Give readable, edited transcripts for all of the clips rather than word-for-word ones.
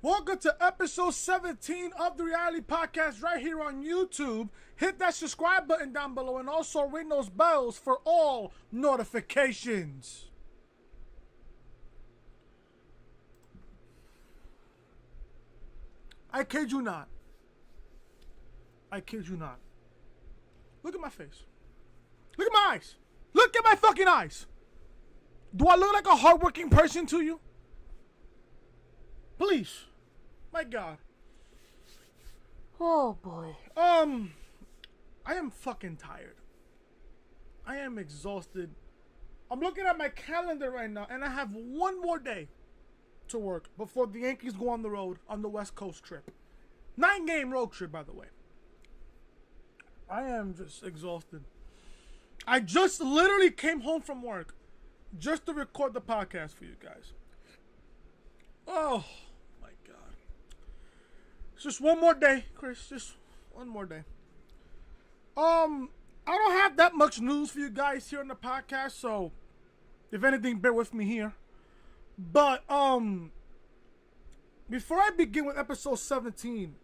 Welcome to episode 17 of the Reality Podcast right here on YouTube. Hit that subscribe button down below and also ring those bells for all notifications. I kid you not. I kid you not. Look at my face. Look at my eyes. Look at my fucking eyes. Do I look like a hardworking person to you? Please. My God. Oh boy. I am fucking tired. I am exhausted. I'm looking at my calendar right now and I have one more day to work before the Yankees go on the road on the West Coast trip. 9-game road trip, by the way. I am just exhausted. I just literally came home from work just to record the podcast for you guys. Oh my God. It's just one more day, Chris. Just one more day. I don't have that much news for you guys here on the podcast, so if anything, bear with me here. But before I begin with episode 17,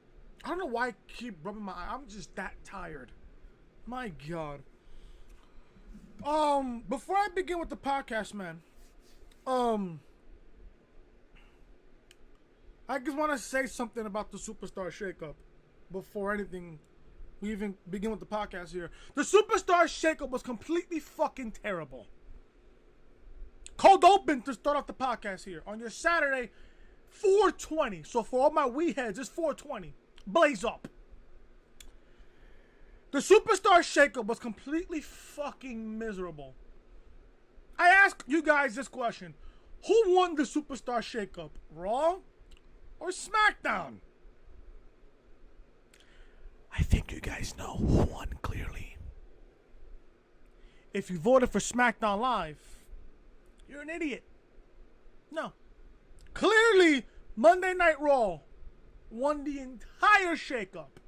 I don't know why I keep rubbing my eye. I'm just that tired. My God. Before I begin with the podcast, man, I just want to say something about the Superstar Shakeup before anything we even begin with the podcast here. The Superstar Shakeup was completely fucking terrible. Cold open to start off the podcast here on your Saturday, 420. So for all my wee heads, it's 420. Blaze up. The Superstar Shakeup was completely fucking miserable. I ask you guys this question. Who won the Superstar Shakeup? Raw or SmackDown? I think you guys know who won clearly. If you voted for SmackDown Live, you're an idiot. No. Clearly, Monday Night Raw won the entire shakeup.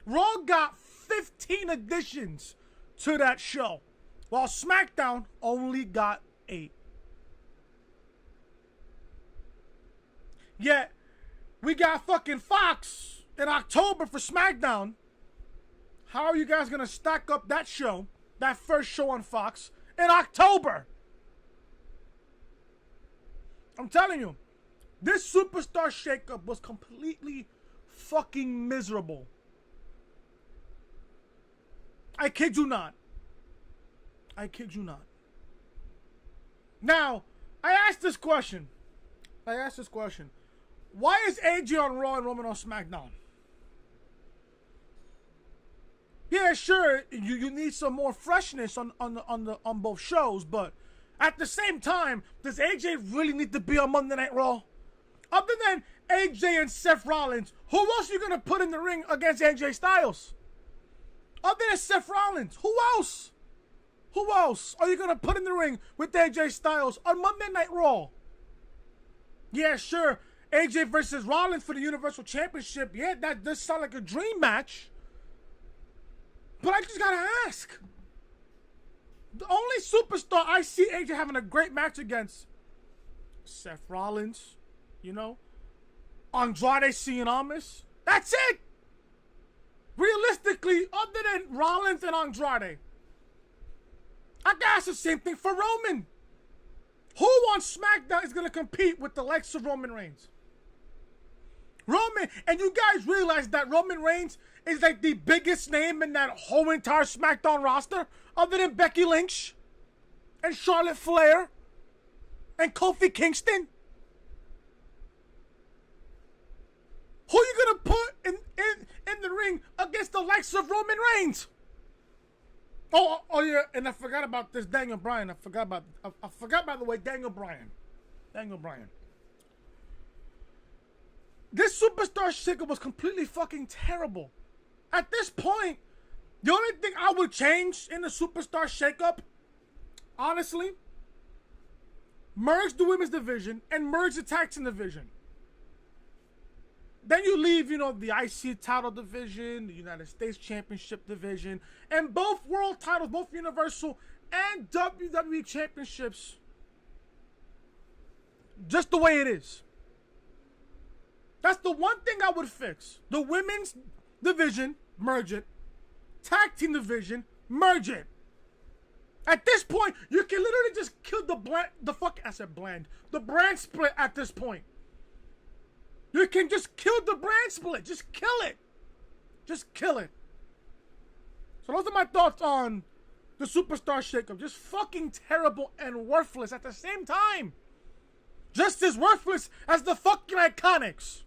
Raw got 15 additions to that show, while SmackDown only got 8. Yet, we got fucking Fox in October for SmackDown. How are you guys going to stack up that show, that first show on Fox, in October? I'm telling you, this Superstar Shakeup was completely fucking miserable. I kid you not. I kid you not. Now, I asked this question. Why is AJ on Raw and Roman on SmackDown? Yeah, sure, you need some more freshness on both shows, but at the same time, does AJ really need to be on Monday Night Raw? Other than AJ and Seth Rollins, who else are you going to put in the ring against AJ Styles? Other than Seth Rollins, who else? Who else are you going to put in the ring with AJ Styles on Monday Night Raw? Yeah, sure, AJ versus Rollins for the Universal Championship. Yeah, that does sound like a dream match. But I just got to ask. The only superstar I see AJ having a great match against, Seth Rollins, you know, Andrade Cien Almas. That's it. Realistically, other than Rollins and Andrade, I can ask the same thing for Roman. Who on SmackDown is going to compete with the likes of Roman Reigns? Roman, and you guys realize that Roman Reigns is like the biggest name in that whole entire SmackDown roster, other than Becky Lynch and Charlotte Flair and Kofi Kingston? Who are you gonna put in the ring against the likes of Roman Reigns? Oh yeah, and I forgot about this Daniel Bryan. I forgot by the way, Daniel Bryan. This Superstar Shakeup was completely fucking terrible. At this point, the only thing I would change in the Superstar Shakeup, honestly, merge the women's division and merge the tag team division. Then you leave, the IC title division, the United States Championship division, and both world titles, both Universal and WWE Championships, just the way it is. That's the one thing I would fix. The women's division, merge it. Tag team division, merge it. At this point, you can literally just kill the brand split at this point. You can just kill the brand split. Just kill it. Just kill it. So those are my thoughts on the Superstar Shakeup. Just fucking terrible and worthless at the same time. Just as worthless as the fucking Iconics.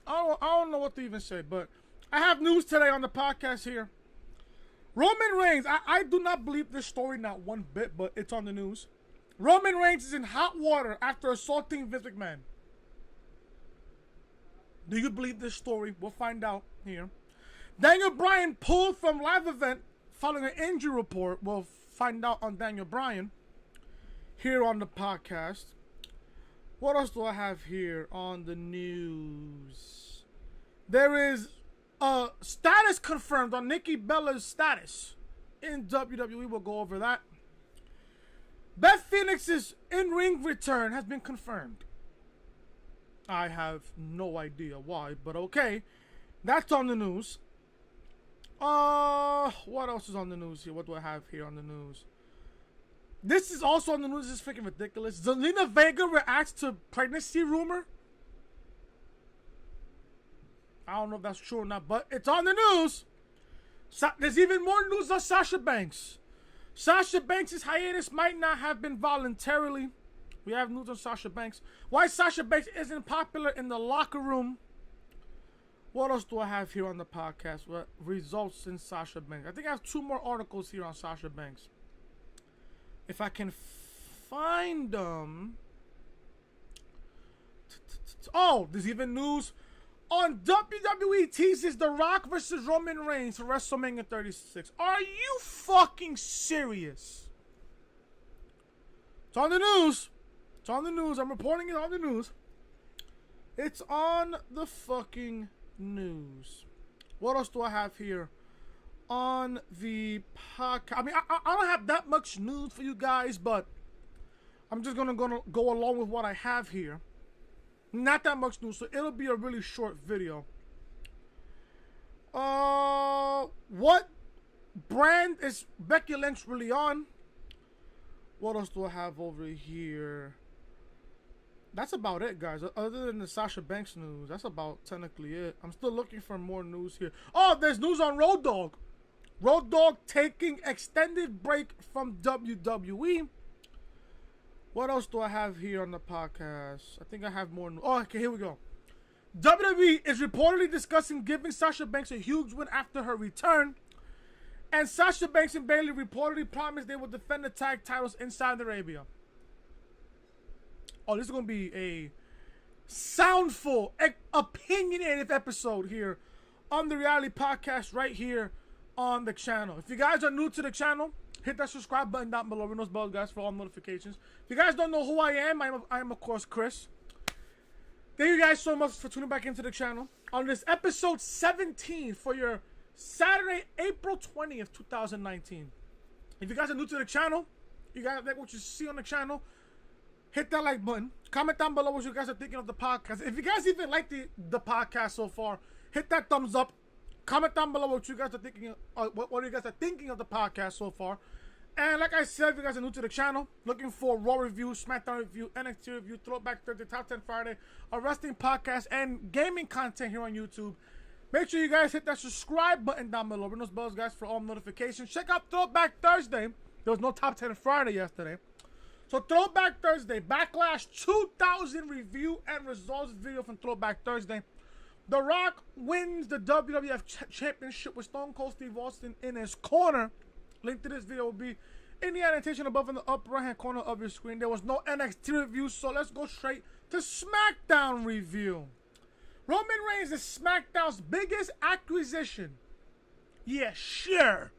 I don't know what to even say, but I have news today on the podcast here. Roman Reigns, I do not believe this story not one bit, but it's on the news. Roman Reigns is in hot water after assaulting Vince McMahon. Do you believe this story? We'll find out here. Daniel Bryan pulled from live event following an injury report. We'll find out on Daniel Bryan here on the podcast. What else do I have here on the news? There is a status confirmed on Nikki Bella's status in WWE. We'll go over that. Beth Phoenix's in-ring return has been confirmed. I have no idea why, but okay. That's on the news. What else is on the news here? What do I have here on the news? This is also on the news. This is freaking ridiculous. Zelina Vega reacts to pregnancy rumor. I don't know if that's true or not, but it's on the news. There's even more news on Sasha Banks. Sasha Banks' hiatus might not have been voluntarily. We have news on Sasha Banks. Why Sasha Banks isn't popular in the locker room. What else do I have here on the podcast? What results in Sasha Banks? I think I have 2 more articles here on Sasha Banks. If I can find them. Oh, there's even news on WWE teases The Rock versus Roman Reigns for WrestleMania 36. Are you fucking serious? It's on the news. It's on the news. I'm reporting it on the news. It's on the fucking news. What else do I have here on the podcast? I mean, I don't have that much news for you guys, but I'm just gonna go along with what I have here. Not that much news, so it'll be a really short video. What brand is Becky Lynch really on? What else do I have over here? That's about it, guys. Other than the Sasha Banks news, that's about technically it. I'm still looking for more news here. Oh, there's news on Road Dogg. Road Dogg taking extended break from WWE. What else do I have here on the podcast? I think I have more. Oh, okay, here we go. WWE is reportedly discussing giving Sasha Banks a huge win after her return. And Sasha Banks and Bayley reportedly promised they will defend the tag titles in Saudi Arabia. Oh, this is going to be a soundful, opinionated episode here on the Reality Podcast right here on the channel. If you guys are new to the channel, hit that subscribe button down below. Ring those bells, guys, for all notifications. If you guys don't know who I am, I am of course, Chris. Thank you guys so much for tuning back into the channel. On this episode 17 for your Saturday, April 20th, 2019. If you guys are new to the channel, you guys like what you see on the channel, hit that like button. Comment down below what you guys are thinking of the podcast. If you guys even like the podcast so far, hit that thumbs up. Comment down below what you guys are thinking. What you guys are thinking of the podcast so far. And like I said, if you guys are new to the channel, looking for Raw review, SmackDown review, NXT review, Throwback Thursday, Top 10 Friday, a wrestling podcast, and gaming content here on YouTube, make sure you guys hit that subscribe button down below. Ring those bells, guys, for all notifications. Check out Throwback Thursday. There was no Top 10 Friday yesterday. So Throwback Thursday, Backlash 2000 review and results video from Throwback Thursday. The Rock wins the WWF Championship with Stone Cold Steve Austin in his corner. Link to this video will be in the annotation above in the upper right hand corner of your screen. There was no NXT review, so let's go straight to SmackDown review. Roman Reigns is SmackDown's biggest acquisition. Yeah, sure.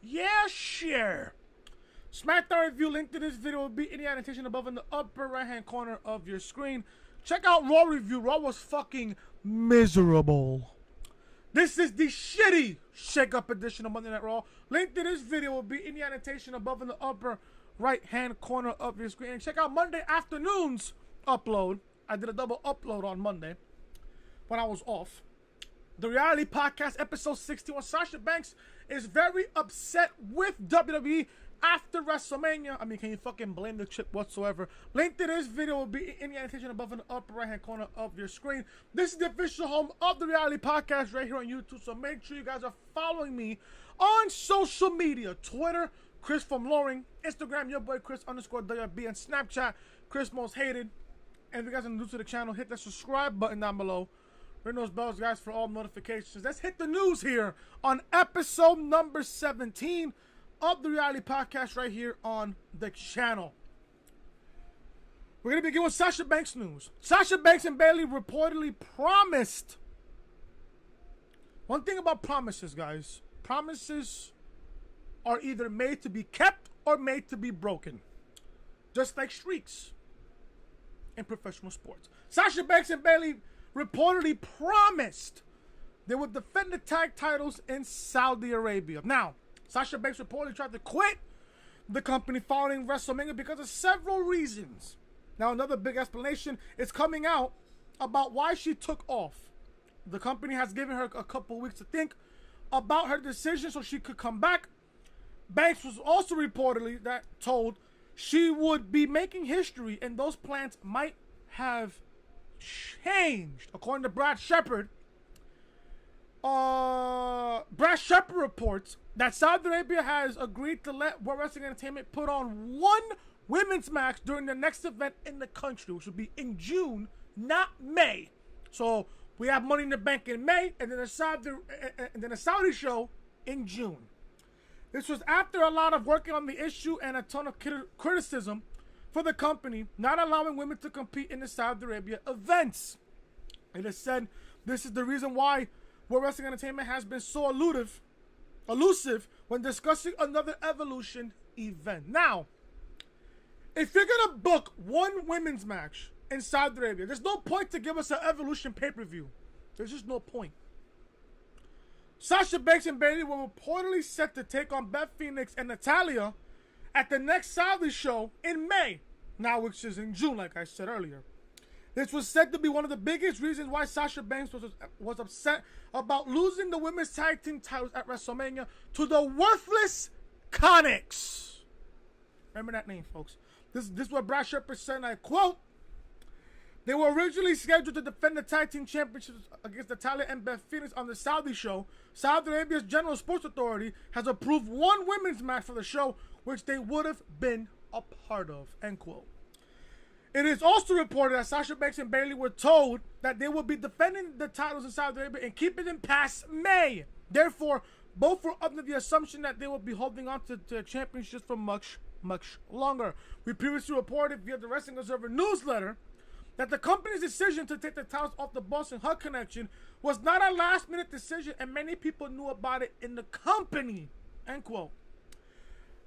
Yeah, sure. SmackDown review, link to this video will be in the annotation above in the upper right hand corner of your screen. Check out Raw review. Raw was fucking miserable. This is the shitty shake-up edition of Monday Night Raw. Link to this video will be in the annotation above in the upper right-hand corner of your screen. And check out Monday afternoon's upload. I did a double upload on Monday when I was off. The Reality Podcast, episode 61. Sasha Banks is very upset with WWE after WrestleMania. I mean, can you fucking blame the chick whatsoever? Link to this video will be in the annotation above in the upper right-hand corner of your screen. This is the official home of the Reality Podcast right here on YouTube, so make sure you guys are following me on social media. Twitter, Chris from Loring. Instagram, your boy Chris _WB. And Snapchat, Chris Most Hated. And if you guys are new to the channel, hit that subscribe button down below. Ring those bells, guys, for all notifications. Let's hit the news here on episode number 17 of the Reality Podcast right here on the channel. We're going to begin with Sasha Banks news. Sasha Banks and Bayley reportedly promised. One thing about promises, guys. Promises are either made to be kept or made to be broken. Just like streaks in professional sports. Sasha Banks and Bayley reportedly promised they would defend the tag titles in Saudi Arabia. Now, Sasha Banks reportedly tried to quit the company following WrestleMania because of several reasons. Now, another big explanation is coming out about why she took off. The company has given her a couple weeks to think about her decision so she could come back. Banks was also reportedly told she would be making history and those plans might have changed. According to Brad Shepard, reports that Saudi Arabia has agreed to let World Wrestling Entertainment put on one women's match during the next event in the country, which will be in June, not May. So we have Money in the Bank in May, and then a Saudi show in June. This was after a lot of working on the issue and a ton of criticism for the company not allowing women to compete in the Saudi Arabia events. It is said this is the reason why World Wrestling Entertainment has been so elusive when discussing another Evolution event. Now, if you're going to book one women's match in Saudi Arabia, there's no point to give us an Evolution pay-per-view. There's just no point. Sasha Banks and Bayley were reportedly set to take on Beth Phoenix and Natalya at the next Saudi show in May, now which is in June, like I said earlier. This was said to be one of the biggest reasons why Sasha Banks was upset about losing the women's tag team titles at WrestleMania to the worthless Conics. Remember that name, folks. This is what Brad Shepard said, and I quote, "They were originally scheduled to defend the tag team championships against Natalya and Beth Phoenix on the Saudi show. Saudi Arabia's General Sports Authority has approved one women's match for the show, which they would have been a part of," end quote. It is also reported that Sasha Banks and Bayley were told that they will be defending the titles in Saudi Arabia and keeping them past May. Therefore, both were under the assumption that they will be holding on to the championships for much, much longer. We previously reported via the Wrestling Observer newsletter that the company's decision to take the titles off the Boston Hug Connection was not a last-minute decision, and many people knew about it in the company, end quote.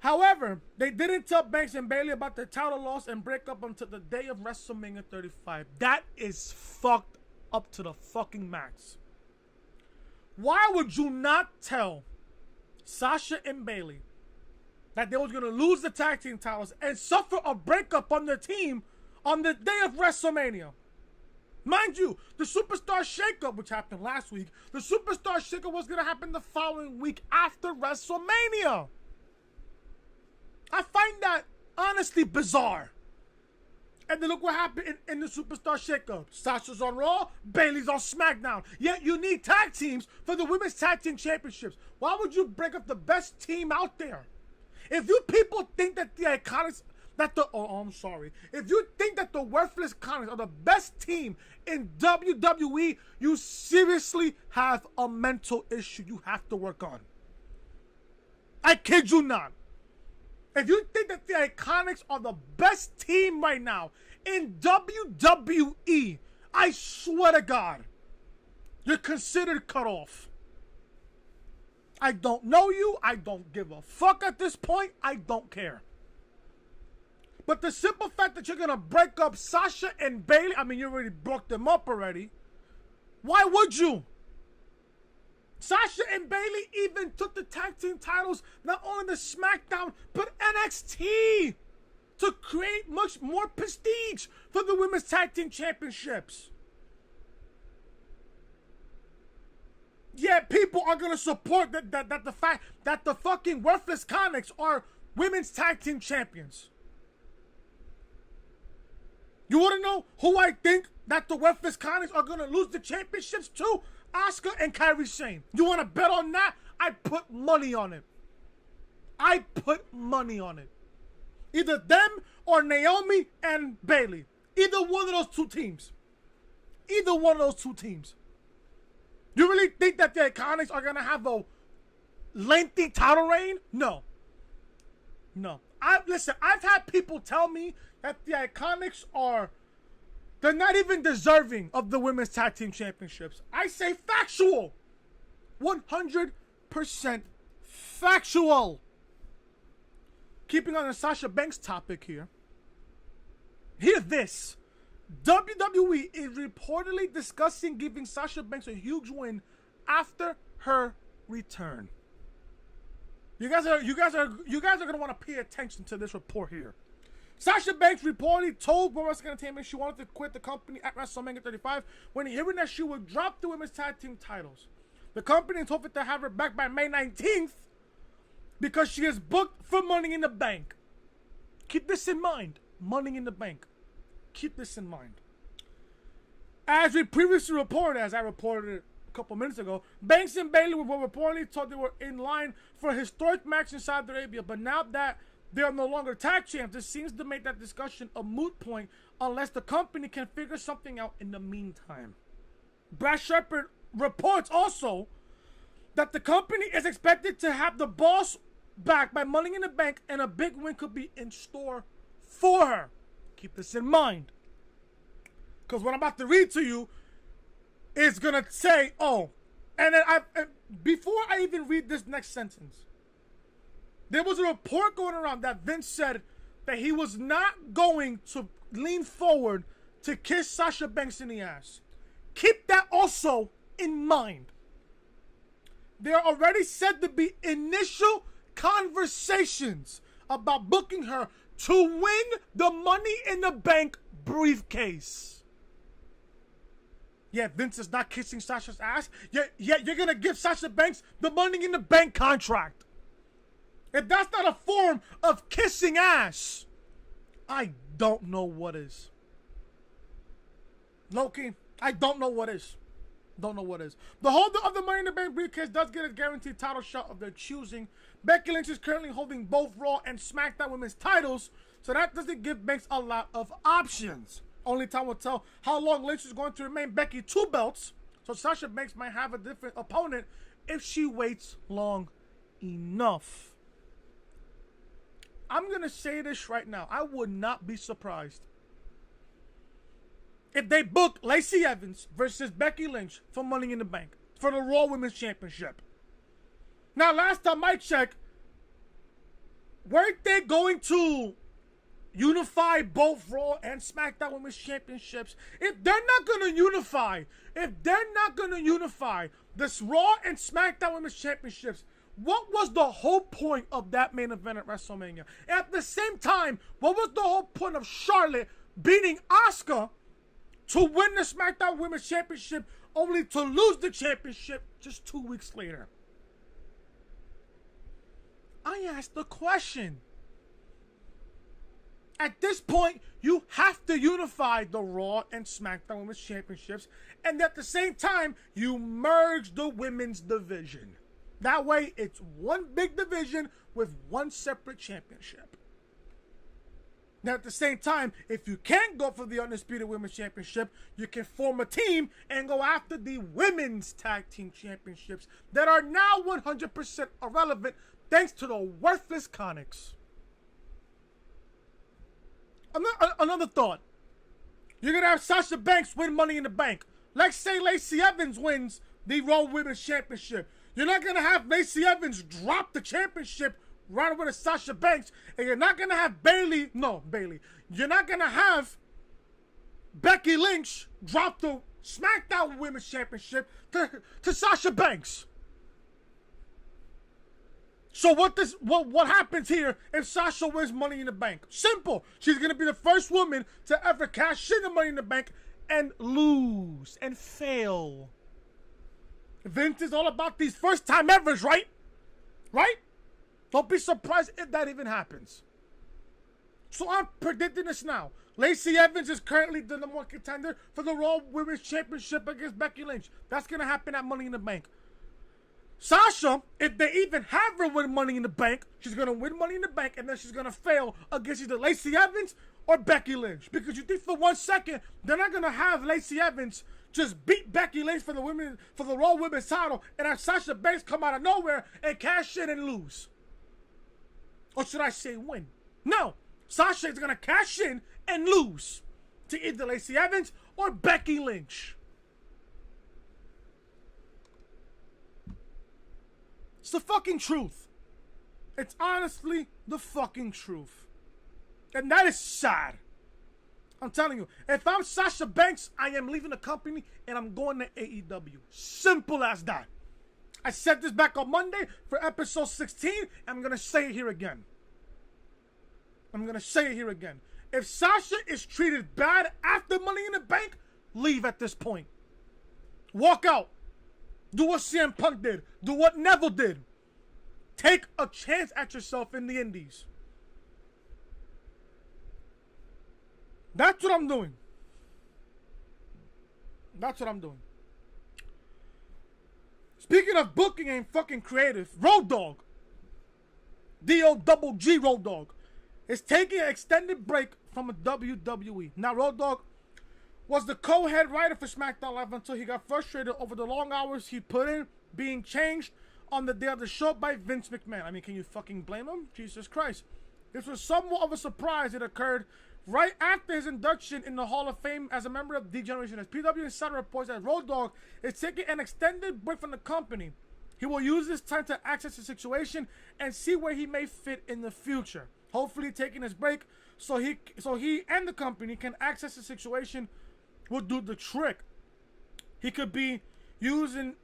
However, they didn't tell Banks and Bayley about the title loss and breakup until the day of WrestleMania 35. That is fucked up to the fucking max. Why would you not tell Sasha and Bayley that they was going to lose the tag team titles and suffer a breakup on the team on the day of WrestleMania? Mind you, the Superstar Shakeup, which happened last week, the Superstar Shakeup was going to happen the following week after WrestleMania. I find that honestly bizarre. And then look what happened in the Superstar Shakeup. Sasha's on Raw, Bayley's on SmackDown. Yet you need tag teams for the Women's Tag Team Championships. Why would you break up the best team out there? If you people think that the Iconics... If you think that the worthless Conics are the best team in WWE, you seriously have a mental issue you have to work on. I kid you not. If you think that the Iconics are the best team right now in WWE, I swear to God, you're considered cut off. I don't know you. I don't give a fuck at this point. I don't care. But the simple fact that you're going to break up Sasha and Bayley, I mean, you already broke them up already. Why would you? Sasha and Bayley even took the tag team titles, not only the SmackDown, but NXT, to create much more prestige for the women's tag team championships. Yeah, people are going to support that the fact that the fucking worthless Conics are women's tag team champions. You want to know who I think that the worthless Conics are going to lose the championships to? Asuka and Kairi Sane. You want to bet on that? I put money on it. I put money on it. Either them or Naomi and Bayley. Either one of those two teams. Either one of those two teams. You really think that the Iconics are going to have a lengthy title reign? No. No. Listen, I've had people tell me that the Iconics they're not even deserving of the women's tag team championships. I say factual. 100% factual. Keeping on the Sasha Banks topic here. Hear this. WWE is reportedly discussing giving Sasha Banks a huge win after her return. You guys are gonna want to pay attention to this report here. Sasha Banks reportedly told World Wrestling Entertainment she wanted to quit the company at WrestleMania 35 when hearing that she would drop the women's tag team titles. The company is hoping to have her back by May 19th because she is booked for Money in the Bank. Keep this in mind. Money in the Bank. Keep this in mind. As we previously reported, as I reported it a couple minutes ago, Banks and Bayley were reportedly told they were in line for a historic match in Saudi Arabia, but now that they are no longer tag champs, this seems to make that discussion a moot point unless the company can figure something out in the meantime. Brad Shepard reports also that the company is expected to have the boss back by Money in the Bank and a big win could be in store for her. Keep this in mind. Because what I'm about to read to you is going to say, oh, and then before I even read this next sentence, there was a report going around that Vince said that he was not going to lean forward to kiss Sasha Banks in the ass. Keep that also in mind. There are already said to be initial conversations about booking her to win the Money in the Bank briefcase. Yeah, Vince is not kissing Sasha's ass. Yeah, you're going to give Sasha Banks the Money in the Bank contract. If that's not a form of kissing ass, I don't know what is. Loki, I don't know what is. Don't know what is. The holder of the Money in the Bank briefcase does get a guaranteed title shot of their choosing. Becky Lynch is currently holding both Raw and SmackDown women's titles, so that doesn't give Banks a lot of options. Only time will tell how long Lynch is going to remain Becky 2 belts, so Sasha Banks might have a different opponent if she waits long enough. I'm going to say this right now. I would not be surprised if they book Lacey Evans versus Becky Lynch for Money in the Bank for the Raw Women's Championship. Now, last time I checked, weren't they going to unify both Raw and SmackDown Women's Championships? If they're not going to unify this Raw and SmackDown Women's Championships, what was the whole point of that main event at WrestleMania? At the same time, what was the whole point of Charlotte beating Asuka to win the SmackDown Women's Championship only to lose the championship just 2 weeks later? I asked the question. At this point, you have to unify the Raw and SmackDown Women's Championships, and at the same time, you merge the women's division. That way, it's one big division with one separate championship. Now, at the same time, if you can't go for the Undisputed Women's Championship, you can form a team and go after the Women's Tag Team Championships that are now 100% irrelevant thanks to the worthless Conics. Another thought. You're going to have Sasha Banks win Money in the Bank. Let's say Lacey Evans wins the Raw Women's Championship. You're not going to have Lacey Evans drop the championship right away to Sasha Banks. And you're not going to have Bayley. You're not going to have Becky Lynch drop the SmackDown Women's Championship to Sasha Banks. So what happens here if Sasha wins Money in the Bank? Simple. She's gonna be the first woman to ever cash in the Money in the Bank and lose and fail. Vince is all about these first time evers, right? Right? Don't be surprised if that even happens. So I'm predicting this now. Lacey Evans is currently the number one contender for the Raw Women's Championship against Becky Lynch. That's going to happen at Money in the Bank. Sasha, if they even have her win Money in the Bank, she's going to win Money in the Bank and then she's going to fail against either Lacey Evans or Becky Lynch. Because you think for 1 second, they're not going to have Lacey Evans just beat Becky Lynch for the Raw Women's title and have Sasha Banks come out of nowhere and cash in and lose. Or should I say win? No. Sasha is going to cash in and lose to either Lacey Evans or Becky Lynch. It's the fucking truth. It's honestly the fucking truth. And that is sad. I'm telling you, if I'm Sasha Banks, I am leaving the company and I'm going to AEW. Simple as that. I said this back on Monday for episode 16, and I'm going to say it here again. If Sasha is treated bad after Money in the Bank, leave at this point. Walk out. Do what CM Punk did. Do what Neville did. Take a chance at yourself in the indies. That's what I'm doing. Speaking of booking and fucking creative, Road Dogg, D-O-double-G Road Dogg, is taking an extended break from a WWE. Now, Road Dogg was the co-head writer for SmackDown Live until he got frustrated over the long hours he put in being changed on the day of the show by Vince McMahon. I mean, can you fucking blame him? Jesus Christ. This was somewhat of a surprise. It occurred right after his induction in the Hall of Fame as a member of D-Generation. As PW Insider reports that Road Dogg is taking an extended break from the company. He will use this time to access the situation and see where he may fit in the future. Hopefully taking his break so he and the company can access the situation will do the trick. He could be used in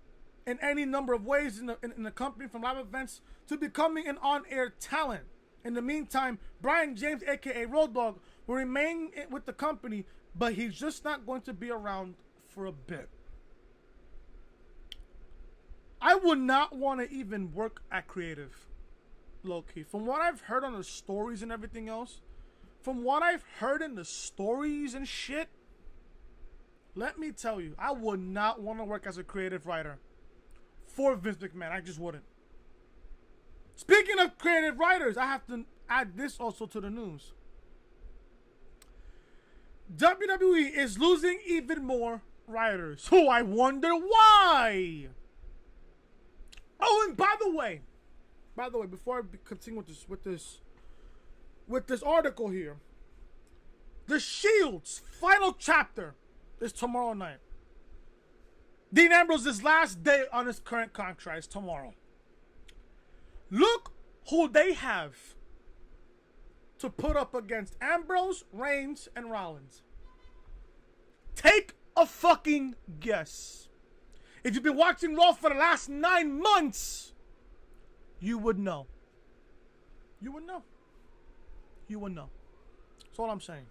any number of ways in the company, from live events to becoming an on-air talent. In the meantime, Brian James, aka Road Dogg, will remain with the company, but he's just not going to be around for a bit. I would not want to even work at creative, low-key. From what I've heard on the stories and everything else, from what I've heard in the stories and shit, let me tell you, I would not want to work as a creative writer for Vince McMahon. I just wouldn't. Speaking of creative writers, I have to add this also to the news. WWE is losing even more writers. Who I wonder why. Oh, and by the way, before I continue with this article here, The Shield's final chapter is tomorrow night. Dean Ambrose's last day on his current contract is tomorrow. Look who they have to put up against Ambrose, Reigns, and Rollins. Take a fucking guess. If you've been watching Raw for the last 9 months, you would know. You would know. That's all I'm saying.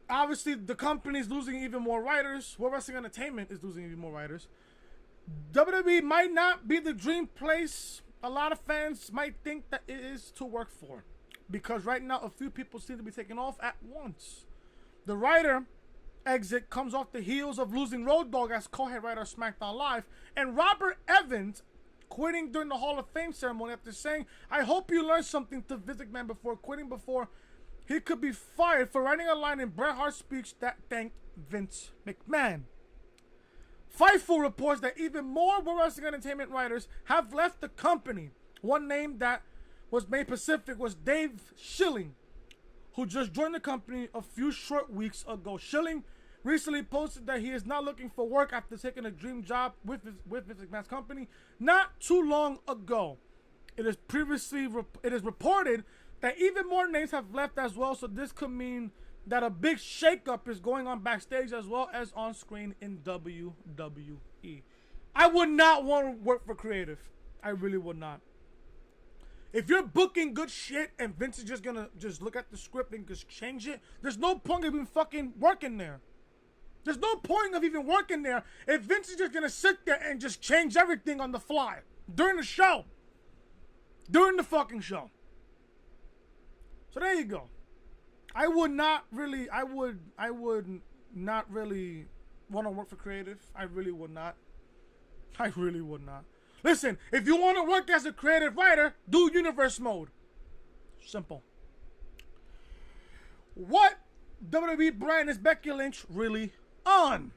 Obviously, the company's losing even more writers. World Wrestling Entertainment is losing even more writers. WWE might not be the dream place a lot of fans might think that it is to work for, because right now a few people seem to be taking off at once. The writer exit comes off the heels of losing Road Dogg as co-head writer of SmackDown Live, and Robert Evans quitting during the Hall of Fame ceremony after saying, "I hope you learned something," to Vince McMahon before quitting before he could be fired for writing a line in Bret Hart's speech that thanked Vince McMahon. Fightful reports that even more World Wrestling Entertainment writers have left the company. One name that was made specific was Dave Schilling, who just joined the company a few short weeks ago. Schilling recently posted that he is not looking for work after taking a dream job with Vince McMahon's company not too long ago. It is reported that even more names have left as well, so this could mean that a big shakeup is going on backstage as well as on screen in WWE. I would not want to work for creative. I really would not. If you're booking good shit and Vince is just gonna just look at the script and just change it, there's no point of even fucking working there. There's no point of even working there if Vince is just gonna sit there and just change everything on the fly during the show. During the fucking show. So there you go. I would not really want to work for creative. I really would not. I really would not. Listen, if you want to work as a creative writer, do universe mode. Simple. What WWE brand is Becky Lynch really on?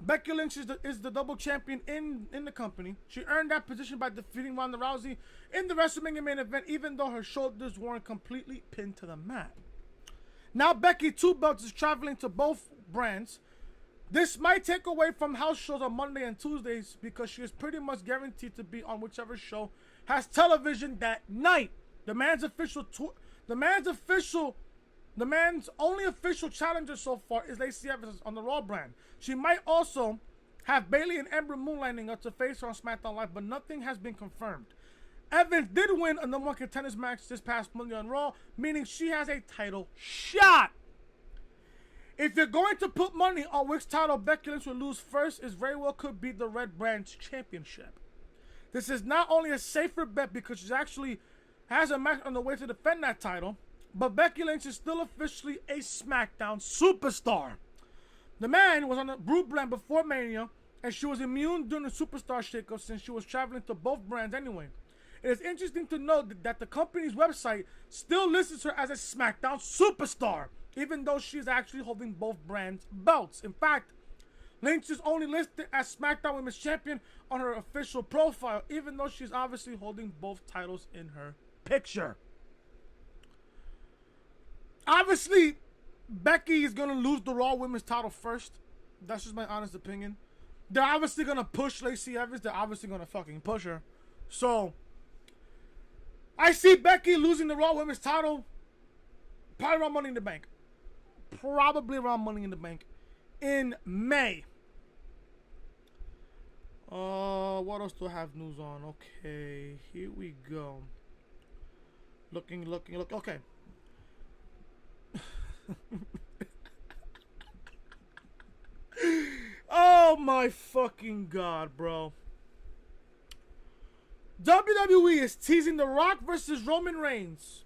Becky Lynch is the double champion in the company. She earned that position by defeating Ronda Rousey in the WrestleMania main event, even though her shoulders weren't completely pinned to the mat. Now Becky Two Belts is traveling to both brands. This might take away from house shows on Monday and Tuesdays because she is pretty much guaranteed to be on whichever show has television that night. The man's only official challenger so far is Lacey Evans on the Raw brand. She might also have Bayley and Ember Moon lining up to face her on SmackDown Live, but nothing has been confirmed. Evans did win a #1 contenders match this past Monday on Raw, meaning she has a title shot. If you're going to put money on which title Becky Lynch will lose first, it very well could be the Red Brand's championship. This is not only a safer bet because she actually has a match on the way to defend that title, but Becky Lynch is still officially a SmackDown superstar. The man was on the Brew brand before Mania, and she was immune during the Superstar shakeup since she was traveling to both brands anyway. It is interesting to note that the company's website still lists her as a SmackDown superstar, even though she's actually holding both brands' belts. In fact, Lynch is only listed as SmackDown Women's Champion on her official profile, even though she's obviously holding both titles in her picture. Obviously, Becky is going to lose the Raw Women's title first. That's just my honest opinion. They're obviously going to push Lacey Evans. They're obviously going to fucking push her. So, I see Becky losing the Raw Women's title probably around Money in the Bank. Probably around Money in the Bank in May. What else do I have news on? Okay, here we go. Looking. Okay. Oh my fucking god, bro. WWE is teasing The Rock versus Roman Reigns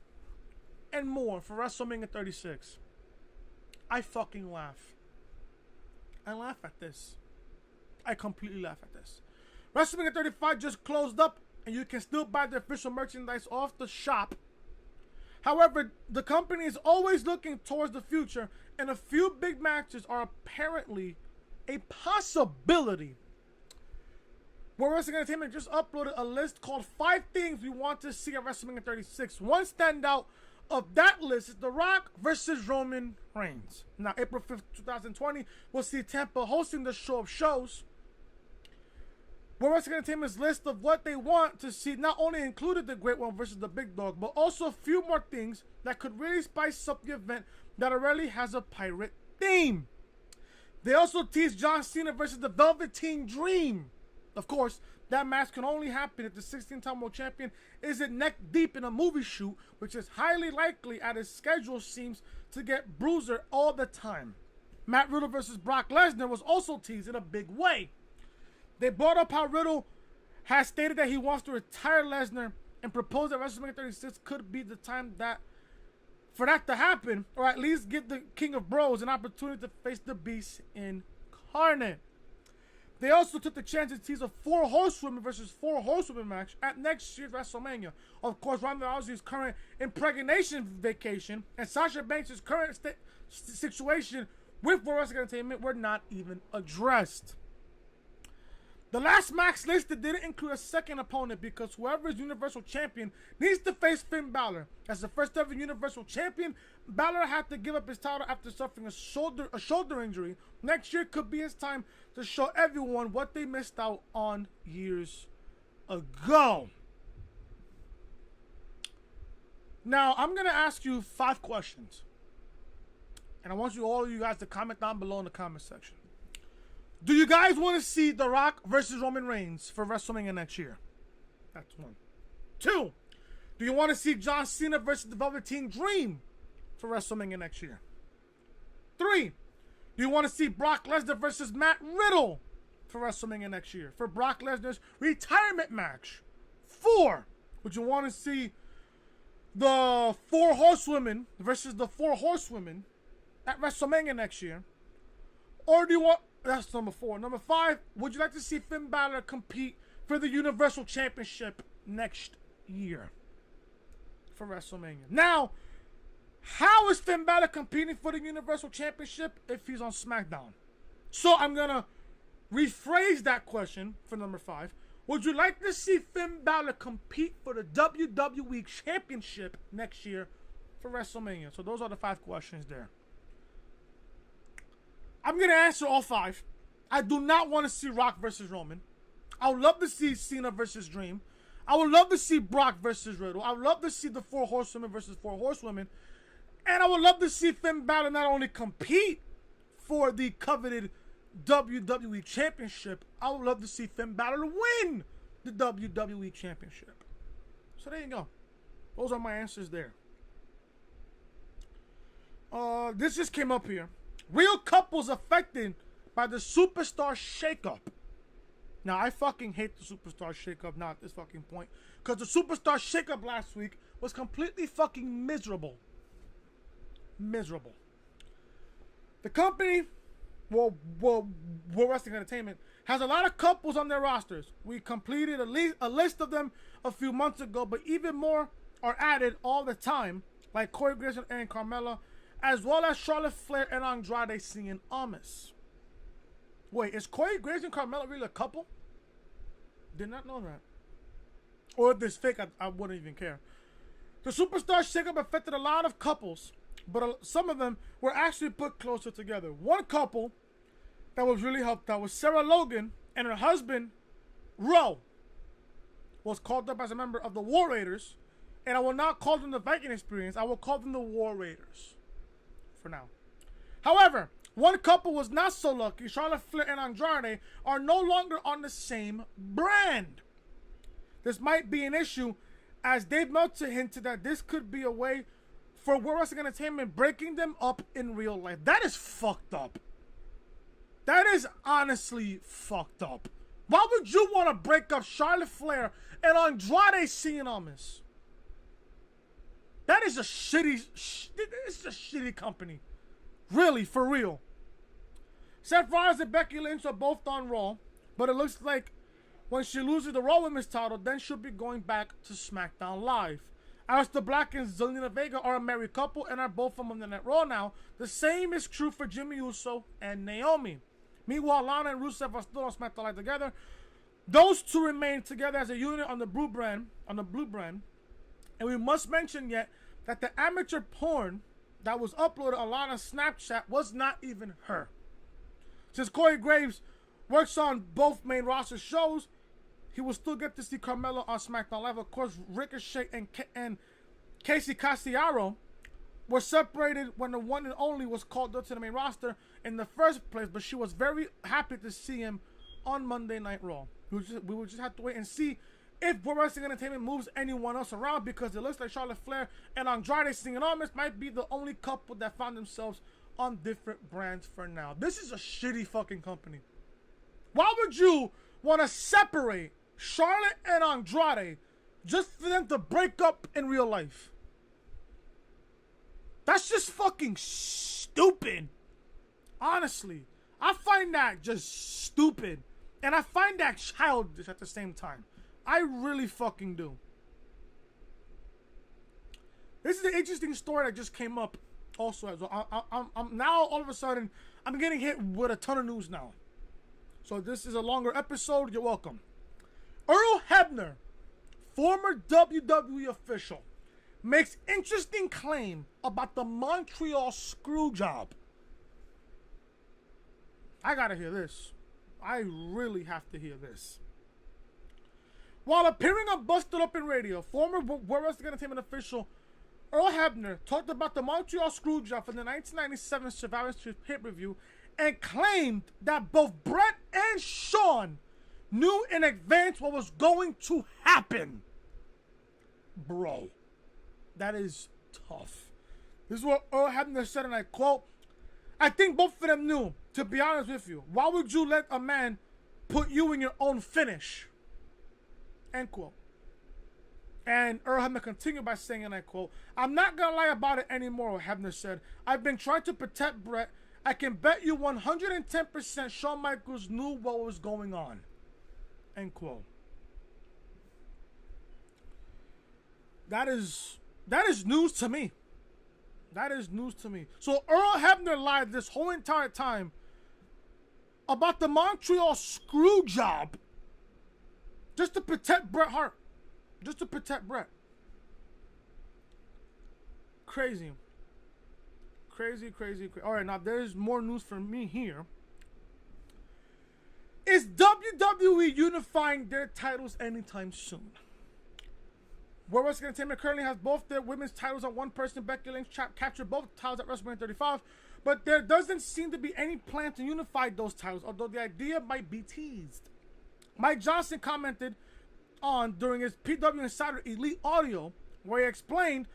and more for WrestleMania 36. I fucking laugh. I laugh at this. I completely laugh at this. WrestleMania 35 just closed up and you can still buy the official merchandise off the shop. However, the company is always looking towards the future and a few big matches are apparently a possibility. World Wrestling Entertainment just uploaded a list called 5 things we want to see at WrestleMania 36. One standout of that list is The Rock versus Roman Reigns. Now, April 5th, 2020, we'll see Tampa hosting the show of shows. World Wrestling Entertainment's list of what they want to see not only included the Great One versus the Big Dog, but also a few more things that could really spice up the event that already has a pirate theme. They also teased John Cena versus the Velveteen Dream. Of course, that match can only happen if the 16-time world champion isn't neck deep in a movie shoot, which is highly likely as his schedule seems to get bruiser all the time. Matt Riddle versus Brock Lesnar was also teased in a big way. They brought up how Riddle has stated that he wants to retire Lesnar and proposed that WrestleMania 36 could be the time for that to happen, or at least give the King of Bros an opportunity to face the Beast incarnate. They also took the chance to tease a 4 horsewomen versus 4 horsewomen match at next year's WrestleMania. Of course, Ronda Rousey's current impregnation vacation and Sasha Banks' current situation with World Wrestling Entertainment were not even addressed. The last match listed didn't include a second opponent because whoever is Universal Champion needs to face Finn Balor. As the first ever Universal Champion, Balor had to give up his title after suffering a shoulder injury. Next year could be his time to show everyone what they missed out on years ago. Now, I'm going to ask you 5 questions. And I want all of you guys to comment down below in the comment section. Do you guys want to see The Rock versus Roman Reigns for WrestleMania next year? That's one. 2, do you want to see John Cena versus the Velveteen Dream for WrestleMania next year? 3, do you want to see Brock Lesnar versus Matt Riddle for WrestleMania next year for Brock Lesnar's retirement match? 4, would you want to see the 4 Horsewomen versus the 4 Horsewomen at WrestleMania next year? Or do you want... That's number 4. Number 5, would you like to see Finn Balor compete for the Universal Championship next year for WrestleMania? Now, how is Finn Balor competing for the Universal Championship if he's on SmackDown? So I'm going to rephrase that question for number 5. Would you like to see Finn Balor compete for the WWE Championship next year for WrestleMania? So those are the 5 questions there. I'm going to answer all 5. I do not want to see Rock versus Roman. I would love to see Cena versus Dream. I would love to see Brock versus Riddle. I would love to see the 4 Horsewomen versus 4 Horsewomen. And I would love to see Finn Balor not only compete for the coveted WWE Championship, I would love to see Finn Balor win the WWE Championship. So there you go. Those are my answers there. This just came up here. Real couples affected by the superstar shakeup. Now, I fucking hate the superstar shakeup now at this fucking point. Because the superstar shakeup last week was completely fucking miserable. Miserable. The company, World Wrestling Entertainment, has a lot of couples on their rosters. We completed a list of them a few months ago, but even more are added all the time, like Corey Graves and Carmella, as well as Charlotte Flair and Andrade Cien Almas. Wait, is Corey Graves and Carmella really a couple? Did not know that. Or if this fake, I wouldn't even care. The superstar shakeup affected a lot of couples, but some of them were actually put closer together. One couple that was really helped out was Sarah Logan and her husband, Ro, was called up as a member of the War Raiders, and I will not call them the Viking Experience. I will call them the War Raiders for now. However, one couple was not so lucky. Charlotte Flair and Andrade are no longer on the same brand. This might be an issue, as Dave Meltzer hinted that this could be a way for World Wrestling Entertainment breaking them up in real life. That is fucked up. That is honestly fucked up. Why would you want to break up Charlotte Flair and Andrade Cien Almas? That is a shitty, it's a shitty company. Really, for real. Seth Rollins and Becky Lynch are both on Raw, but it looks like when she loses the Raw Women's title, then she'll be going back to SmackDown Live. Aleister Black and Zelina Vega are a married couple and are both on Monday Night Raw now. The same is true for Jimmy Uso and Naomi. Meanwhile, Lana and Rusev are still on SmackDown Live together. Those two remain together as a unit on the Blue brand. And we must mention yet that the amateur porn that was uploaded on Lana's Snapchat was not even her. Since Corey Graves works on both main roster shows, he will still get to see Carmella on SmackDown Live. Of course, Ricochet and Casey Castiaro were separated when the one and only was called up to the main roster in the first place, but she was very happy to see him on Monday Night Raw. We will just have to wait and see if World Wrestling Entertainment moves anyone else around, because it looks like Charlotte Flair and Andrade Cien Almas might be the only couple that found themselves on different brands for now. This is a shitty fucking company. Why would you want to separate Charlotte and Andrade just for them to break up in real life? That's just fucking stupid. Honestly, I find that just stupid. And I find that childish at the same time. I really fucking do. This is an interesting story that just came up also. As well. I'm now all of a sudden, I'm getting hit with a ton of news now. So this is a longer episode. You're welcome. Earl Hebner, former WWE official, makes interesting claim about the Montreal screw job. I gotta hear this. I really have to hear this. While appearing on Busted Open Radio, former World Wrestling Entertainment official Earl Hebner talked about the Montreal screw job from the 1997 Survivor Series pay-per-view and claimed that both Brett and Sean knew in advance what was going to happen. Bro, that is tough. This is what Earl Hebner said, and I quote, "I think both of them knew, to be honest with you. Why would you let a man put you in your own finish?" End quote. And Earl Hebner continued by saying, and I quote, "I'm not going to lie about it anymore," Hebner said. "I've been trying to protect Brett. I can bet you 110% Shawn Michaels knew what was going on." End quote. That is news to me. That is news to me. So Earl Hebner lied this whole entire time about the Montreal screw job just to protect Bret Hart. Just to protect Bret. Crazy. Crazy. All right, now there's more news for me here. Is WWE unifying their titles anytime soon? World Wrestling Entertainment currently has both their women's titles on one person. Becky Lynch captured both titles at WrestleMania 35, but there doesn't seem to be any plan to unify those titles, although the idea might be teased. Mike Johnson commented on during his PW Insider Elite audio, where he explained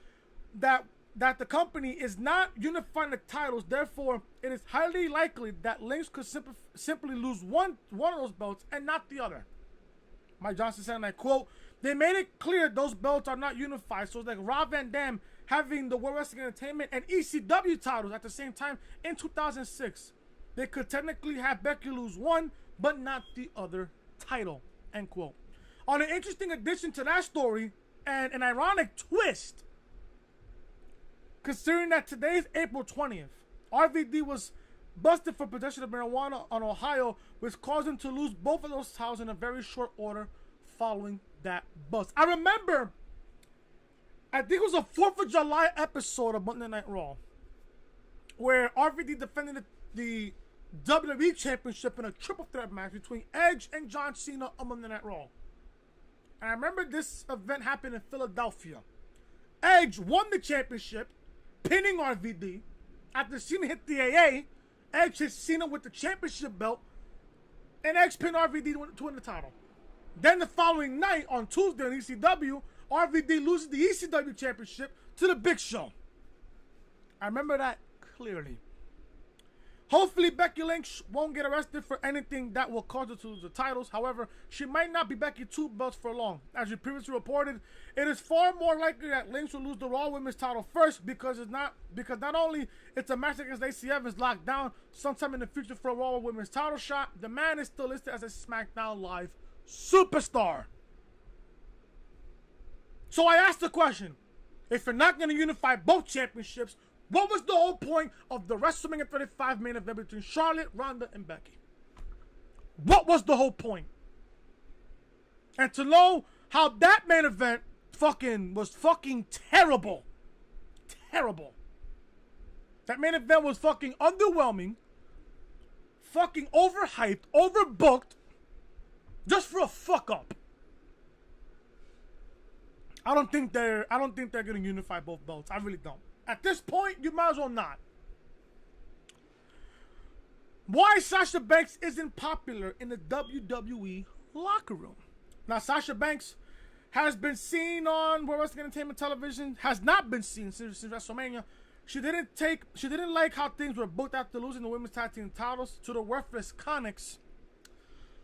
that the company is not unifying the titles. Therefore, it is highly likely that Lynch could simply lose one of those belts and not the other. Mike Johnson said, and I quote, "They made it clear those belts are not unified. So it's like Rob Van Dam having the World Wrestling Entertainment and ECW titles at the same time in 2006. They could technically have Becky lose one, but not the other title." End quote. On an interesting addition to that story, and an ironic twist, considering that today is April 20th, RVD was busted for possession of marijuana on Ohio, which caused him to lose both of those titles in a very short order following that bust. I remember, I think it was a 4th of July episode of Monday Night Raw, where RVD defended the WWE Championship in a triple threat match between Edge and John Cena on Monday Night Raw. And I remember this event happened in Philadelphia. Edge won the championship, pinning RVD. After Cena hit the AA, Edge hit Cena with the championship belt, and Edge pinned RVD to win the title. Then the following night, on Tuesday on ECW, RVD loses the ECW championship to the Big Show. I remember that clearly. Hopefully, Becky Lynch won't get arrested for anything that will cause her to lose the titles. However, she might not be Becky two belts for long. As we previously reported, it is far more likely that Lynch will lose the Raw Women's title first because not only it's a match against Lacey Evans locked down sometime in the future for a Raw Women's title shot, the man is still listed as a SmackDown Live superstar. So I asked the question, if you're not going to unify both championships, what was the whole point of the WrestleMania 35 main event between Charlotte, Ronda, and Becky? What was the whole point? And to know how that main event was fucking terrible. Terrible. That main event was fucking underwhelming, fucking overhyped, overbooked, just for a fuck up. I don't think they're gonna unify both belts. I really don't. At this point, you might as well not. Why Sasha Banks isn't popular in the WWE locker room. Now, Sasha Banks has been seen on World Wrestling Entertainment television, has not been seen since WrestleMania. She didn't like how things were booked after losing the women's tag team titles to the worthless Conics.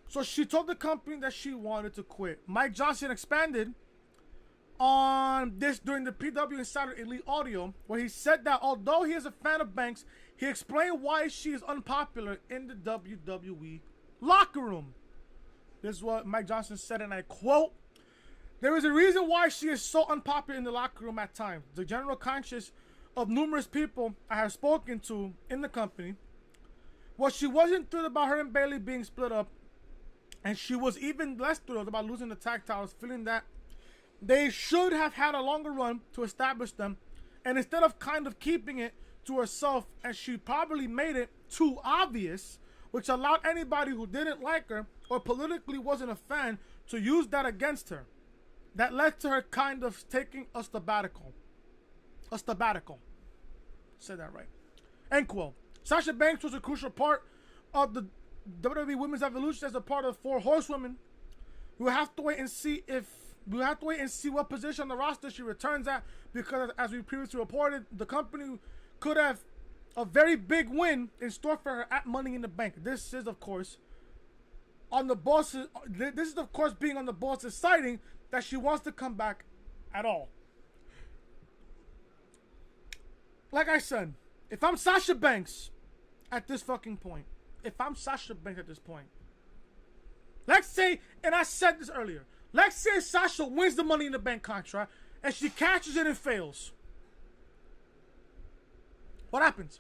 So she told the company that she wanted to quit. Mike Johnson expanded on this during the PW Insider Elite audio, where he said that although he is a fan of Banks, he explained why she is unpopular in the WWE locker room. This is what Mike Johnson said, and I quote, "There is a reason why she is so unpopular in the locker room at times. The general conscience of numerous people I have spoken to in the company, well, she wasn't thrilled about her and Bayley being split up, and she was even less thrilled about losing the tag titles, feeling that they should have had a longer run to establish them, and instead of kind of keeping it to herself, and she probably made it too obvious, which allowed anybody who didn't like her or politically wasn't a fan to use that against her. That led to her kind of taking a sabbatical. A sabbatical. Say that right. End quote. Sasha Banks was a crucial part of the WWE Women's Evolution as a part of 4 Horsewomen. We'll have to wait and see what position on the roster she returns at, because as we previously reported, the company could have a very big win in store for her at Money in the Bank. This is of course being on the boss deciding that she wants to come back at all. Like I said, if I'm Sasha Banks at this fucking point, let's say, and I said this earlier, let's say Sasha wins the Money in the Bank contract and she catches it and fails. What happens?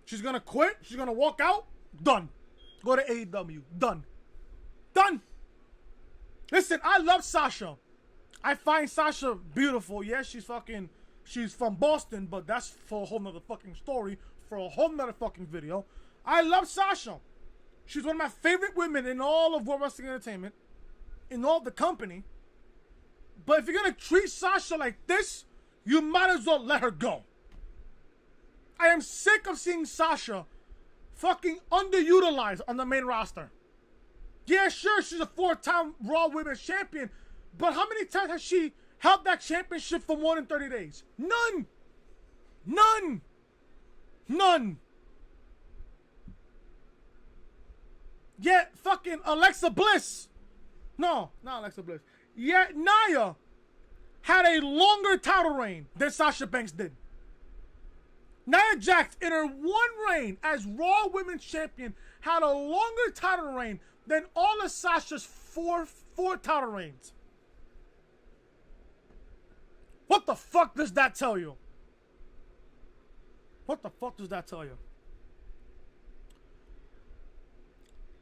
She's gonna quit? She's gonna walk out? Done. Go to AEW. Done. Listen, I love Sasha. I find Sasha beautiful. Yes, she's from Boston, but that's for a whole nother fucking story, for a whole nother fucking video. I love Sasha. She's one of my favorite women in all of World Wrestling Entertainment, in all the company. But if you're gonna treat Sasha like this, you might as well let her go. I am sick of seeing Sasha fucking underutilized on the main roster. Yeah, sure, she's a 4-time Raw Women's Champion, but how many times has she held that championship for more than 30 days? None. Yet fucking Alexa Bliss. No, not Alexa Bliss. Yet Nia had a longer title reign than Sasha Banks did. Nia Jax, in her one reign as Raw Women's Champion, had a longer title reign than all of Sasha's four title reigns. What the fuck does that tell you?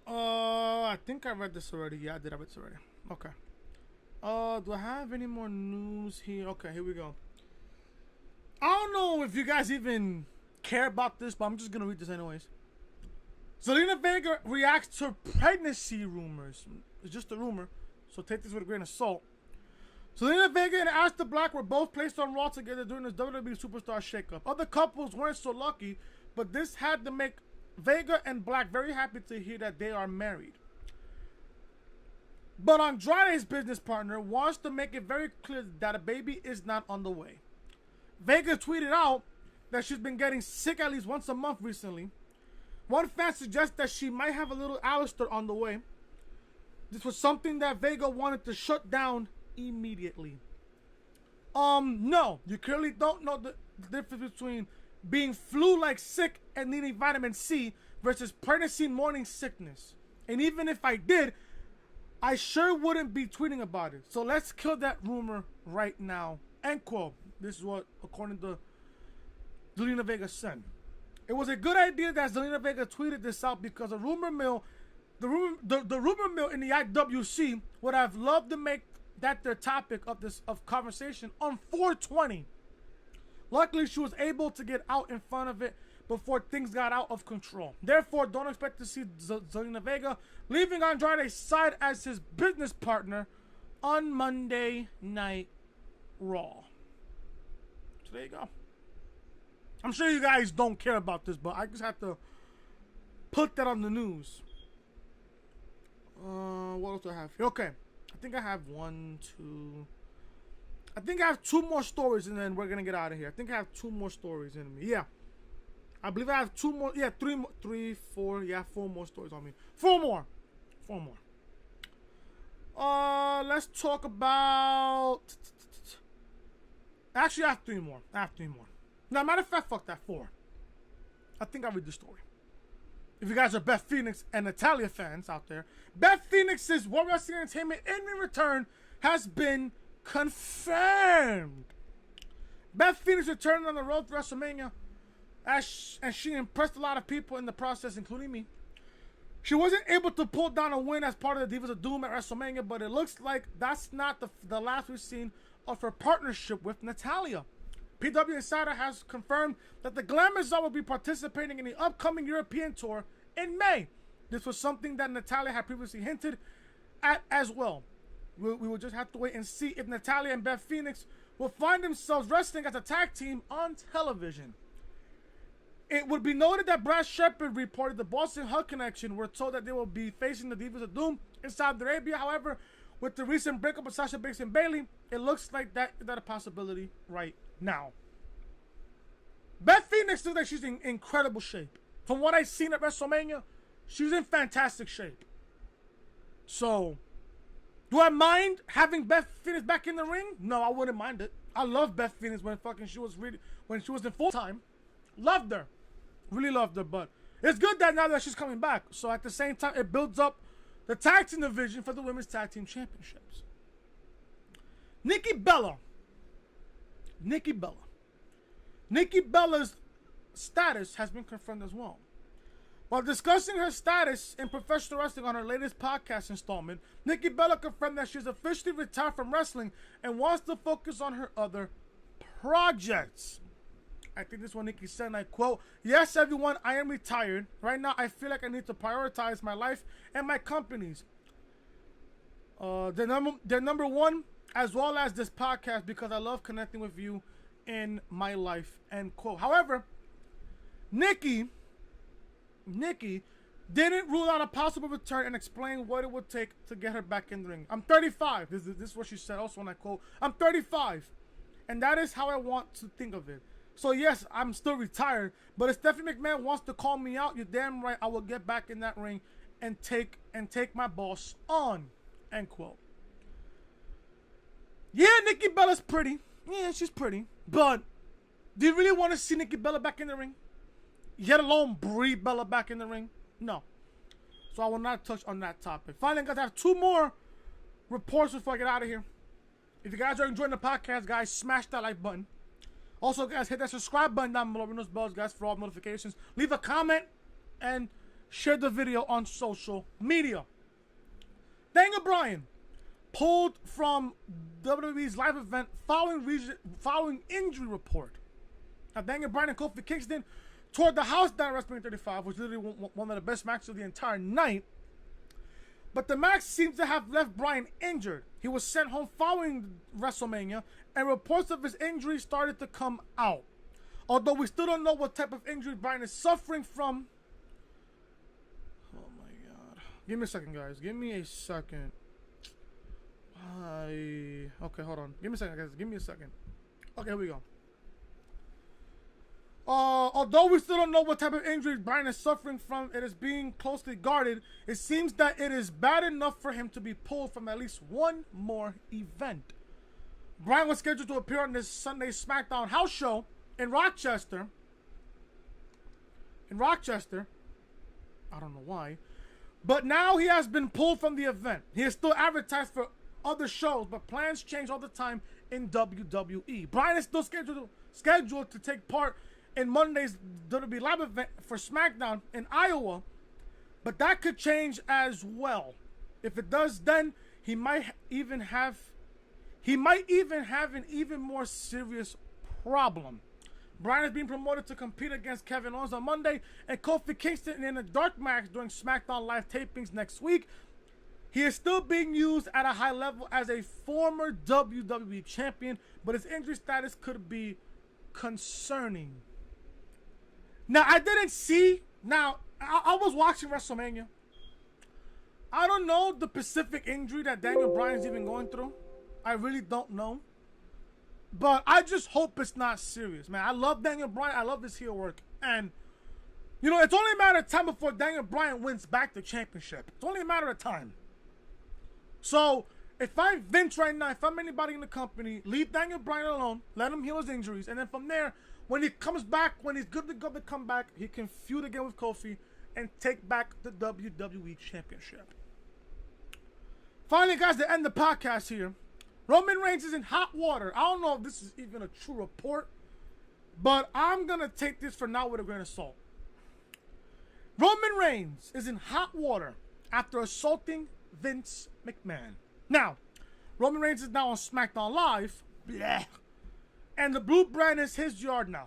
I think I read this already. Yeah, I did. I read this already. Okay. Do I have any more news here? Okay, here we go. I don't know if you guys even care about this, but I'm just gonna read this anyways. Zelina Vega reacts to pregnancy rumors. It's just a rumor, so take this with a grain of salt. Zelina Vega and Aleister Black were both placed on Raw together during this WWE Superstar shakeup. Other couples weren't so lucky, but this had to make Vega and Black very happy to hear that they are married. But Andrade's business partner wants to make it very clear that a baby is not on the way. Vega tweeted out that she's been getting sick at least once a month recently. One fan suggests that she might have a little Aleister on the way. This was something that Vega wanted to shut down immediately. No, you clearly don't know the difference between being flu-like sick and needing vitamin C versus pregnancy morning sickness. And even if I did, I sure wouldn't be tweeting about it. So let's kill that rumor right now. End quote. This is what, according to Zelina Vega said. It was a good idea that Zelina Vega tweeted this out because the rumor mill in the IWC would have loved to make that their topic of conversation on 420. Luckily, she was able to get out in front of it before things got out of control. Therefore, don't expect to see Zelina Vega leaving Andrade's side as his business partner on Monday Night Raw. So there you go. I'm sure you guys don't care about this, but I just have to put that on the news. What else do I have here? Okay. I think I have two more stories and then we're going to get out of here. I think I have 2 more stories in me. Yeah. I believe I have 2 more. Yeah, 3, 4. Yeah, 4 more stories on me. 4 more. Let's talk about... Actually, I have 3 more. Now, matter of fact, fuck that. 4. I think I'll read the story. If you guys are Beth Phoenix and Natalya fans out there, Beth Phoenix's World Wrestling Entertainment in return has been confirmed. Beth Phoenix returned on the road to WrestleMania, and she impressed a lot of people in the process, including me. She wasn't able to pull down a win as part of the Divas of Doom at WrestleMania, but it looks like that's not the last we've seen of her partnership with Natalya. PW Insider has confirmed that the Glamazon will be participating in the upcoming European tour in May. This was something that Natalya had previously hinted at as well. We will just have to wait and see if Natalya and Beth Phoenix will find themselves wrestling as a tag team on television. It would be noted that Brad Shepard reported the Boston Hug Connection were told that they will be facing the Divas of Doom in Saudi Arabia. However, with the recent breakup of Sasha Banks and Bayley, it looks like that a possibility right now. Beth Phoenix looks like she's in incredible shape. From what I've seen at WrestleMania, she's in fantastic shape. So, do I mind having Beth Phoenix back in the ring? No, I wouldn't mind it. I love Beth Phoenix when she was in full time. Loved her. Really loved her, but it's good that now that she's coming back. So at the same time, it builds up the tag team division for the Women's Tag Team Championships. Nikki Bella's status has been confirmed as well. While discussing her status in professional wrestling on her latest podcast installment, Nikki Bella confirmed that she's officially retired from wrestling and wants to focus on her other projects. I think this one Nikki said, and I quote, "Yes, everyone, I am retired. Right now, I feel like I need to prioritize my life and my companies. They're number one, as well as this podcast, because I love connecting with you in my life," end quote. However, Nikki didn't rule out a possible return and explain what it would take to get her back in the ring. "I'm 35. This is what she said also, and I quote, "I'm 35, and that is how I want to think of it. So yes, I'm still retired, but if Stephanie McMahon wants to call me out, you're damn right I will get back in that ring and take my boss on," end quote. Yeah, Nikki Bella's pretty. Yeah, she's pretty. But do you really want to see Nikki Bella back in the ring? Yet alone Brie Bella back in the ring? No. So I will not touch on that topic. Finally, guys, I have two more reports before I get out of here. If you guys are enjoying the podcast, guys, smash that like button. Also, guys, hit that subscribe button down below. Ring those bells, guys, for all notifications. Leave a comment and share the video on social media. Daniel Bryan pulled from WWE's live event following injury report. Now, Daniel Bryan and Kofi Kingston toured the house down at WrestleMania 35, which was literally one of the best matches of the entire night. But the match seems to have left Bryan injured. He was sent home following WrestleMania, and reports of his injury started to come out. Although we still don't know what type of injury Bryan is suffering from. Oh my God. Give me a second, guys. Give me a second. Okay, hold on. Give me a second, guys. Give me a second. Okay, here we go. Although we still don't know what type of injury Bryan is suffering from, it is being closely guarded. It seems that it is bad enough for him to be pulled from at least one more event. Bryan was scheduled to appear on this Sunday SmackDown house show in Rochester. I don't know why. But now he has been pulled from the event. He is still advertised for other shows, but plans change all the time in WWE. Bryan is still scheduled to take part in Monday's WWE live event for SmackDown in Iowa, but that could change as well. If it does, then he might even have an even more serious problem. Bryan is being promoted to compete against Kevin Owens on Monday and Kofi Kingston in a dark match during SmackDown live tapings next week. He is still being used at a high level as a former WWE champion, but his injury status could be concerning. Now, I didn't see. Now, I was watching WrestleMania. I don't know the specific injury that Daniel Bryan's even going through. I really don't know. But I just hope it's not serious, man. I love Daniel Bryan. I love his heel work. And, you know, it's only a matter of time before Daniel Bryan wins back the championship. It's only a matter of time. So, if I'm Vince right now, if I'm anybody in the company, leave Daniel Bryan alone. Let him heal his injuries. And then from there, when he comes back, when he's good to go to come back, he can feud again with Kofi and take back the WWE Championship. Finally, guys, to end the podcast here, Roman Reigns is in hot water. I don't know if this is even a true report, but I'm going to take this for now with a grain of salt. Roman Reigns is in hot water after assaulting Vince McMahon. Now, Roman Reigns is now on SmackDown Live. Blech. And the blue brand is his yard now.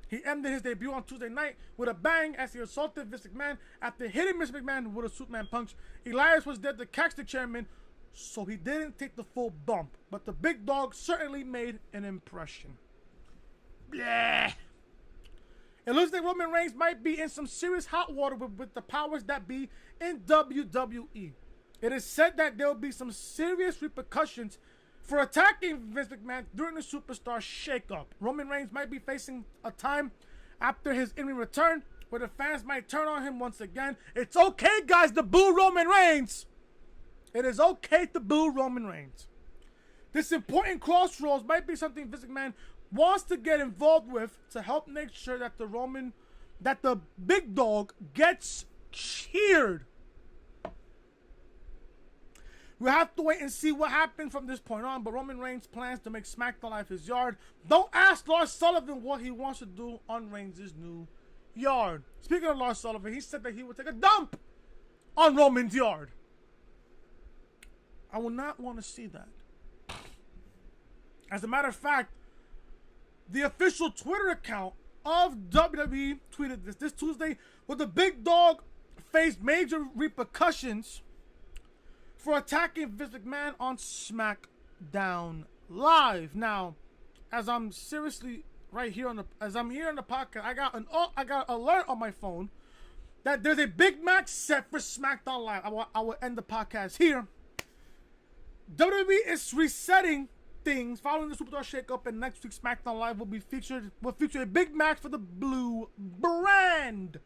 He ended his debut on Tuesday night with a bang as he assaulted Vince McMahon after hitting Mr. McMahon with a Superman punch. Elias was there to catch the chairman, so he didn't take the full bump. But the big dog certainly made an impression. Blech. It looks like Roman Reigns might be in some serious hot water with the powers that be in WWE. It is said that there will be some serious repercussions for attacking Vince McMahon during the Superstar shakeup. Roman Reigns might be facing a time after his in-ring return where the fans might turn on him once again. It's okay, guys, to boo Roman Reigns. It is okay to boo Roman Reigns. This important crossroads might be something Vince McMahon wants to get involved with to help make sure that the big dog gets cheered. We have to wait and see what happens from this point on, but Roman Reigns plans to make SmackDown Live his yard. Don't ask Lars Sullivan what he wants to do on Reigns' new yard. Speaking of Lars Sullivan, he said that he would take a dump on Roman's yard. I will not want to see that. As a matter of fact, the official Twitter account of WWE tweeted this Tuesday, where the big dog faced major repercussions for attacking Vince McMahon on SmackDown Live. Now, as I'm seriously right here as I'm here on the podcast, I got an alert on my phone that there's a big match set for SmackDown Live. I will end the podcast here. WWE is resetting things following the Superstar shakeup, and next week's SmackDown Live will feature a big match for the Blue brand.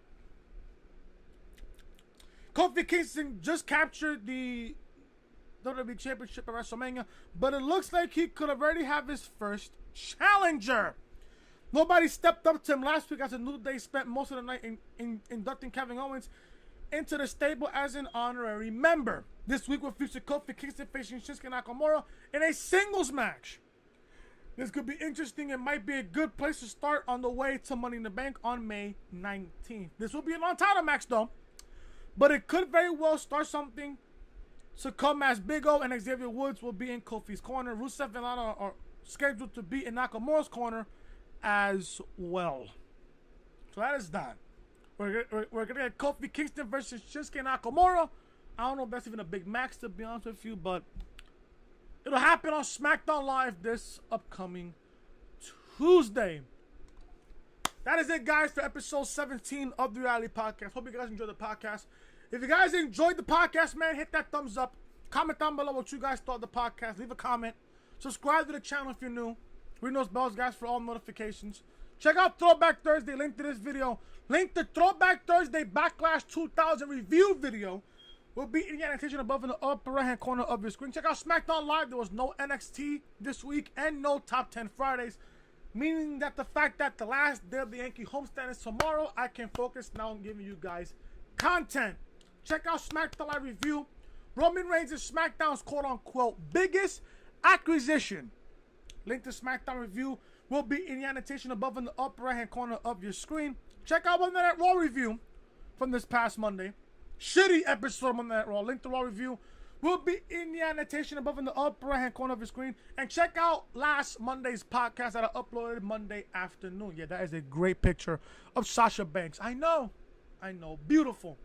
Kofi Kingston just captured the WWE Championship at WrestleMania, but it looks like he could already have his first challenger. Nobody stepped up to him last week as the New Day spent most of the night inducting Kevin Owens into the stable as an honorary member. This week will feature Kofi Kingston facing Shinsuke Nakamura in a singles match. This could be interesting and might be a good place to start on the way to Money in the Bank on May 19th. This will be a non-title match though, but it could very well start something to come as Big O and Xavier Woods will be in Kofi's corner. Rusev and Lana are scheduled to be in Nakamura's corner as well. So that is that. We're going to get Kofi Kingston versus Shinsuke Nakamura. I don't know if that's even a big match, to be honest with you, but it'll happen on SmackDown Live this upcoming Tuesday. That is it, guys, for episode 17 of the Reality Podcast. Hope you guys enjoyed the podcast. If you guys enjoyed the podcast, man, hit that thumbs up. Comment down below what you guys thought of the podcast. Leave a comment. Subscribe to the channel if you're new. Ring those bells, guys, for all notifications. Check out Throwback Thursday. Link to this video. Link to Throwback Thursday Backlash 2000 review video will be in the annotation above in the upper right-hand corner of your screen. Check out SmackDown Live. There was no NXT this week and no Top 10 Fridays, meaning that the fact that the last day of the Yankee homestand is tomorrow, I can focus now on giving you guys content. Check out SmackDown Live review. Roman Reigns is SmackDown's quote-unquote biggest acquisition. Link to SmackDown review will be in the annotation above in the upper right-hand corner of your screen. Check out Monday Night Raw review from this past Monday. Shitty episode of Monday Night Raw. Link to Raw review will be in the annotation above in the upper right-hand corner of your screen. And check out last Monday's podcast that I uploaded Monday afternoon. Yeah, that is a great picture of Sasha Banks. I know. Beautiful.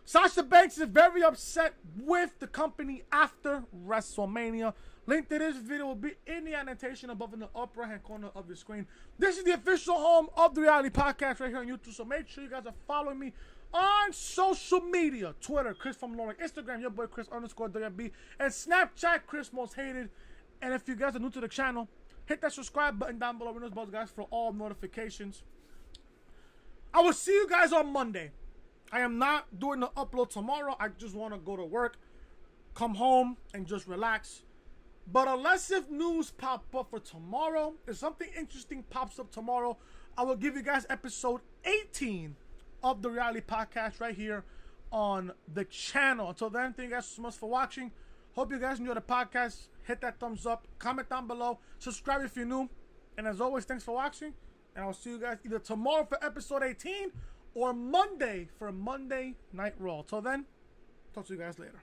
Sasha Banks is very upset with the company after WrestleMania. Link to this video will be in the annotation above in the upper right-hand corner of your screen. This is the official home of the Reality Podcast right here on YouTube, so make sure you guys are following me on social media. Twitter, Chris from Lauren. Instagram, your boy Chris_WB. And Snapchat, Chris Most Hated. And if you guys are new to the channel, hit that subscribe button down below. Ring those bells, guys, for all notifications. I will see you guys on Monday. I am not doing the upload tomorrow. I just want to go to work, come home, and just relax. But unless if news pop up for tomorrow, if something interesting pops up tomorrow, I will give you guys episode 18 of the Reality Podcast right here on the channel. Until then, thank you guys so much for watching. Hope you guys enjoy the podcast. Hit that thumbs up. Comment down below. Subscribe if you're new. And as always, thanks for watching. And I'll see you guys either tomorrow for episode 18 or Monday for Monday Night Raw. Till then, talk to you guys later.